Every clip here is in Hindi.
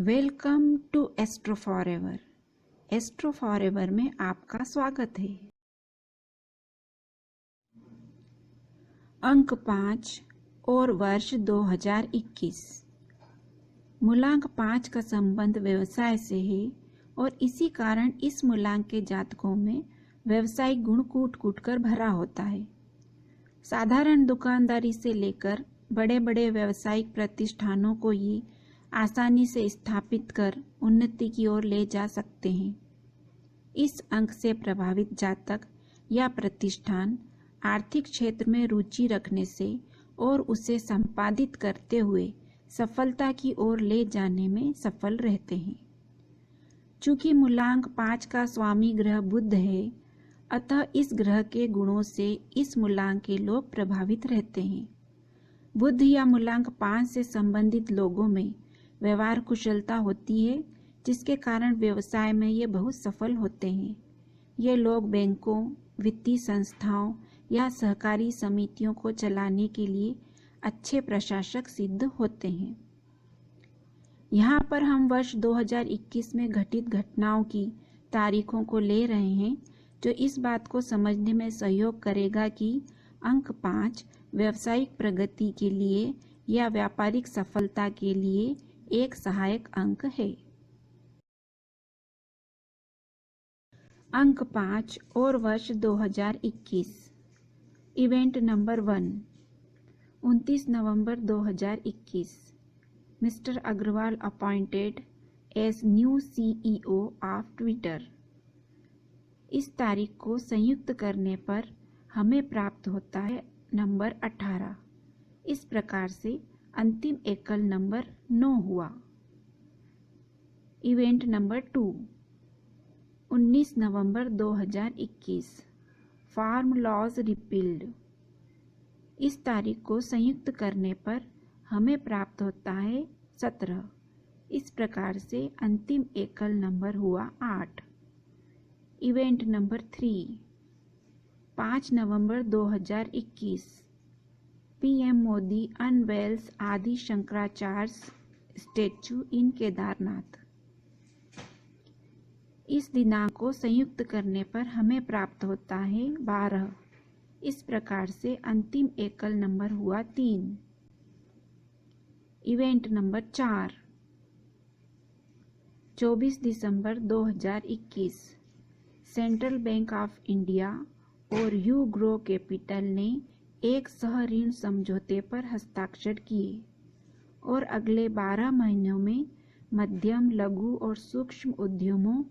Welcome to Astro Forever. Astro Forever में आपका स्वागत है। अंक 5 और वर्ष 2021। मूलांक 5 का संबंध व्यवसाय से है और इसी कारण इस मूलांक के जातकों में व्यवसायिक गुण कूट कूट कर भरा होता है। साधारण दुकानदारी से लेकर बड़े बड़े व्यावसायिक प्रतिष्ठानों को ये आसानी से स्थापित कर उन्नति की ओर ले जा सकते हैं। इस अंक से प्रभावित जातक या प्रतिष्ठान आर्थिक क्षेत्र में रुचि रखने से और उसे संपादित करते हुए सफलता की ओर ले जाने में सफल रहते हैं। चूंकि मूलांक 5 का स्वामी ग्रह बुध है, अतः इस ग्रह के गुणों से इस मूलांक के लोग प्रभावित रहते हैं। बुध या मूलांक 5 से संबंधित लोगों में व्यवहार कुशलता होती है, जिसके कारण व्यवसाय में ये बहुत सफल होते हैं। ये लोग बैंकों, वित्तीय संस्थाओं या सहकारी समितियों को चलाने के लिए अच्छे प्रशासक सिद्ध होते हैं। यहाँ पर हम वर्ष 2021 में घटित घटनाओं की तारीखों को ले रहे हैं, जो इस बात को समझने में सहयोग करेगा कि अंक 5 व्यावसायिक प्रगति के लिए या व्यापारिक सफलता के लिए एक सहायक अंक है। अंक 5 और वर्ष 2021। इवेंट नंबर 1, 29 नवंबर 2021। Mister Agrawal appointed as new CEO of Twitter. इस तारीख को संयुक्त करने पर हमें प्राप्त होता है नंबर 18। इस प्रकार से अंतिम एकल नंबर 9 हुआ। इवेंट नंबर 2, 19 नवंबर 2021। Farm laws repealed. इस तारीख को संयुक्त करने पर हमें प्राप्त होता है 17। इस प्रकार से अंतिम एकल नंबर हुआ 8। इवेंट नंबर 3, 5 नवंबर 2021। PM मोदी अनवेल्स आदि शंकराचार्य स्टैचू इन केदारनाथ। इस दिनांक को संयुक्त करने पर हमें प्राप्त होता है 12। इस प्रकार से अंतिम एकल नंबर हुआ 3। Event number 4, 24 December 2021। Central bank of India और यू ग्रो कैपिटल ने एक सह ऋण समझौते पर हस्ताक्षर किए और अगले 12 महीनों में मध्यम, लघु और सूक्ष्म उद्यमों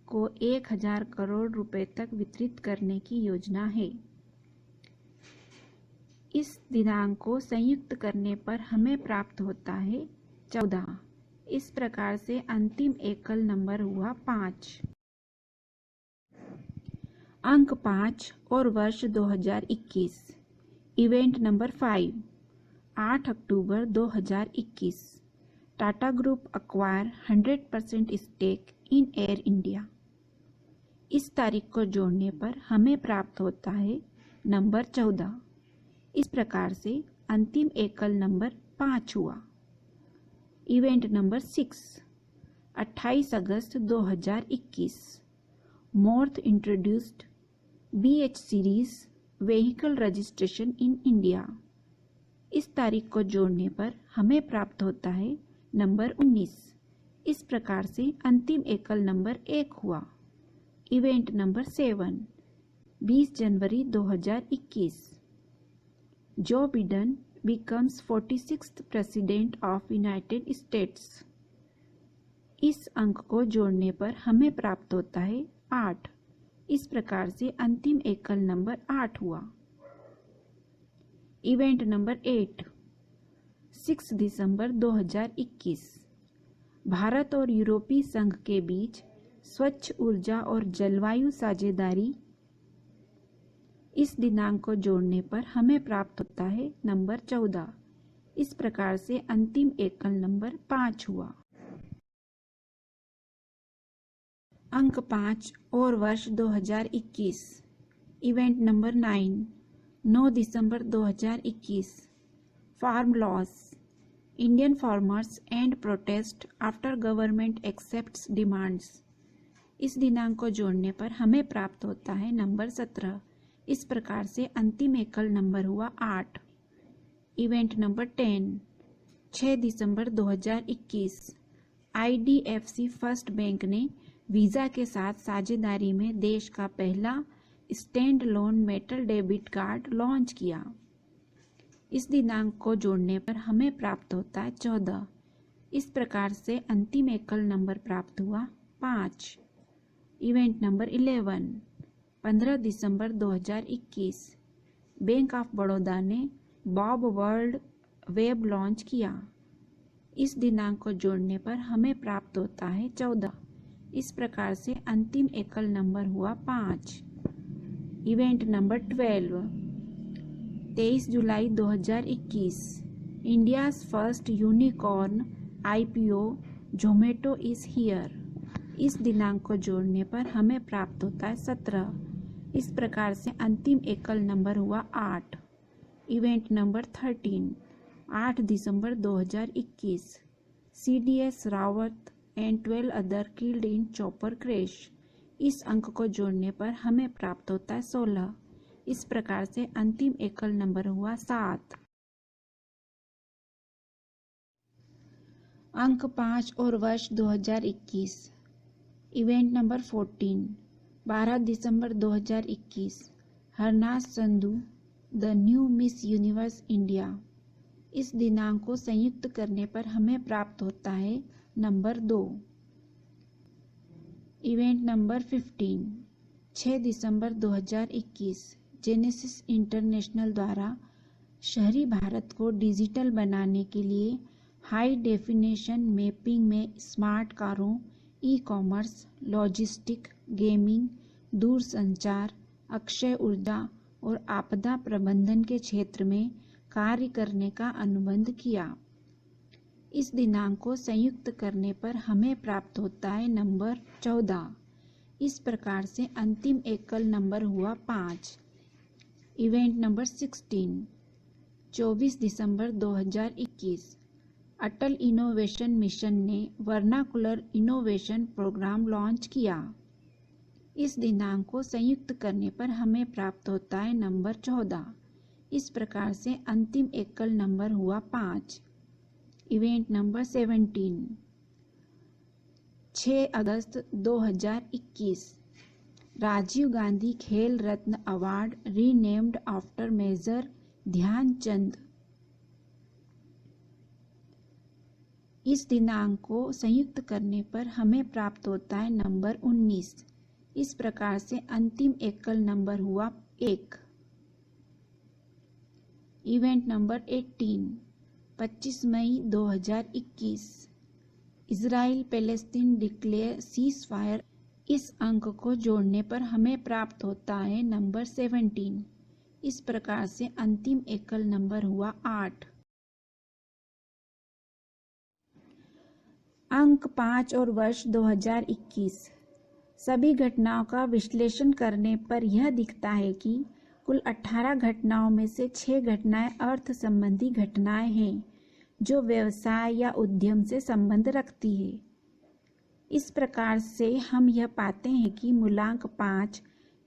को 1000 करोड़ रुपए तक वितरित करने की योजना है। इस दिनांक को संयुक्त करने पर हमें प्राप्त होता है 14। इस प्रकार से अंतिम एकल नंबर हुआ 5। अंक 5 और वर्ष 2021। इवेंट नंबर 5, 8 अक्टूबर 2021। Tata group acquire 100% stake in Air India. इस तारीख को जोड़ने पर हमें प्राप्त होता है नंबर 14। इस प्रकार से अंतिम एकल नंबर 5 हुआ। Event number 6, 28 August 2021। मोर्थ introduced BH series vehicle registration in India. इस तारीख को जोड़ने पर हमें प्राप्त होता है नंबर 19। इस प्रकार से अंतिम एकल नंबर 1 हुआ। Event number 7, 20 January 2021। Joe Biden becomes 46th president of United states. इस अंक को जोड़ने पर हमें प्राप्त होता है 8। इस प्रकार से अंतिम एकल नंबर 8 हुआ। इवेंट नंबर 8, 6 दिसंबर 2021। भारत और यूरोपीय संघ के बीच स्वच्छ ऊर्जा और जलवायु साझेदारी। इस दिनांक को जोड़ने पर हमें प्राप्त होता है नंबर 14। इस प्रकार से अंतिम एकल नंबर 5 हुआ। अंक 5 और वर्ष 2021। इवेंट नंबर 9, 9 दिसंबर 2021। Farm laws. Indian farmers end protest after government accepts demands. इस दिनांक को जोड़ने पर हमें प्राप्त होता है नंबर 17। इस प्रकार से अंतिम एकल नंबर हुआ 8। इवेंट नंबर 10, 6 दिसंबर 2021। IDFC फर्स्ट बैंक ने वीज़ा के साथ साझेदारी में देश का पहला stand loan metal debit card launch किया। इस दिनांक को जोड़ने पर हमें प्राप्त होता है 14। इस प्रकार से अंतिम एकल नंबर प्राप्त हुआ 5। Event number 11, 15 December 2021। Bank of Baroda ने बॉब वर्ल्ड वेब लॉन्च किया। इस दिनांक को जोड़ने पर हमें प्राप्त होता है 14। इस प्रकार से अंतिम एकल नंबर हुआ 5। Event number 12, 23 July 2021। India's first unicorn IPO Zomato is here. इस दिनांक को जोड़ने पर हमें प्राप्त होता है 17। इस प्रकार से अंतिम एकल नंबर हुआ 8। Event number 13, 8 December 2021। CDS Rawat and 12 other killed in chopper crash. इस अंक को जोड़ने पर हमें प्राप्त होता है 16। इस प्रकार से अंतिम एकल नंबर हुआ 7। अंक 5 और वर्ष 2021। Event number 14, 12 December 2021। Harnaaz Sandhu the new miss universe India. इस दिनांक को संयुक्त करने पर हमें प्राप्त होता है नंबर 2। इवेंट नंबर 15, 6 दिसंबर 2021। जेनेसिस इंटरनेशनल द्वारा शहरी भारत को डिजिटल बनाने के लिए हाई डेफिनेशन मैपिंग में स्मार्ट कारों, ई-कॉमर्स, लॉजिस्टिक, गेमिंग, दूरसंचार, अक्षय ऊर्जा और आपदा प्रबंधन के क्षेत्र में कार्य करने का अनुबंध किया। इस दिनांक को संयुक्त करने पर हमें प्राप्त होता है नंबर 14। इस प्रकार से अंतिम एकल नंबर हुआ 5। इवेंट नंबर 16, 24 दिसंबर 2021। अटल इनोवेशन मिशन ने वर्नाकुलर इनोवेशन प्रोग्राम लॉन्च किया। इस दिनांक को संयुक्त करने पर हमें प्राप्त होता है नंबर 14। इस प्रकार से अंतिम एकल नंबर हुआ 5। इवेंट नंबर 17, 6 अगस्त 2021। Rajiv Gandhi Khel Ratna award renamed after major Dhyanchand. इस दिनांक को संयुक्त करने पर हमें प्राप्त होता है नंबर 19। इस प्रकार से अंतिम एकल नंबर हुआ 1। इवेंट नंबर 18, 25 मई 2021। Israel Palestine declare cease fire. इस अंक को जोड़ने पर हमें प्राप्त होता है नंबर 17। इस प्रकार से अंतिम एकल नंबर हुआ 8। अंक 5 और वर्ष 2021। सभी घटनाओं का विश्लेषण करने पर यह दिखता है कि कुल 18 घटनाओं में से 6 घटनाएं अर्थ संबंधी घटनाएं हैं जो व्यवसाय या उद्यम से संबंध रखती है। इस प्रकार से हम यह पाते हैं कि मूलांक 5,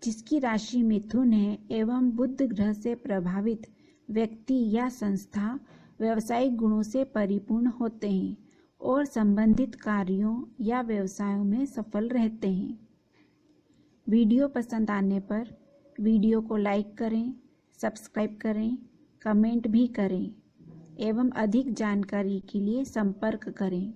जिसकी राशि मिथुन है एवं बुध ग्रह से प्रभावित व्यक्ति या संस्था व्यावसायिक गुणों से परिपूर्ण होते हैं और संबंधित कार्यों या व्यवसायों में सफल रहते हैं। वीडियो पसंद आने पर वीडियो को लाइक करें, सब्सक्राइब करें, कमेंट भी करें एवं अधिक जानकारी के लिए संपर्क करें।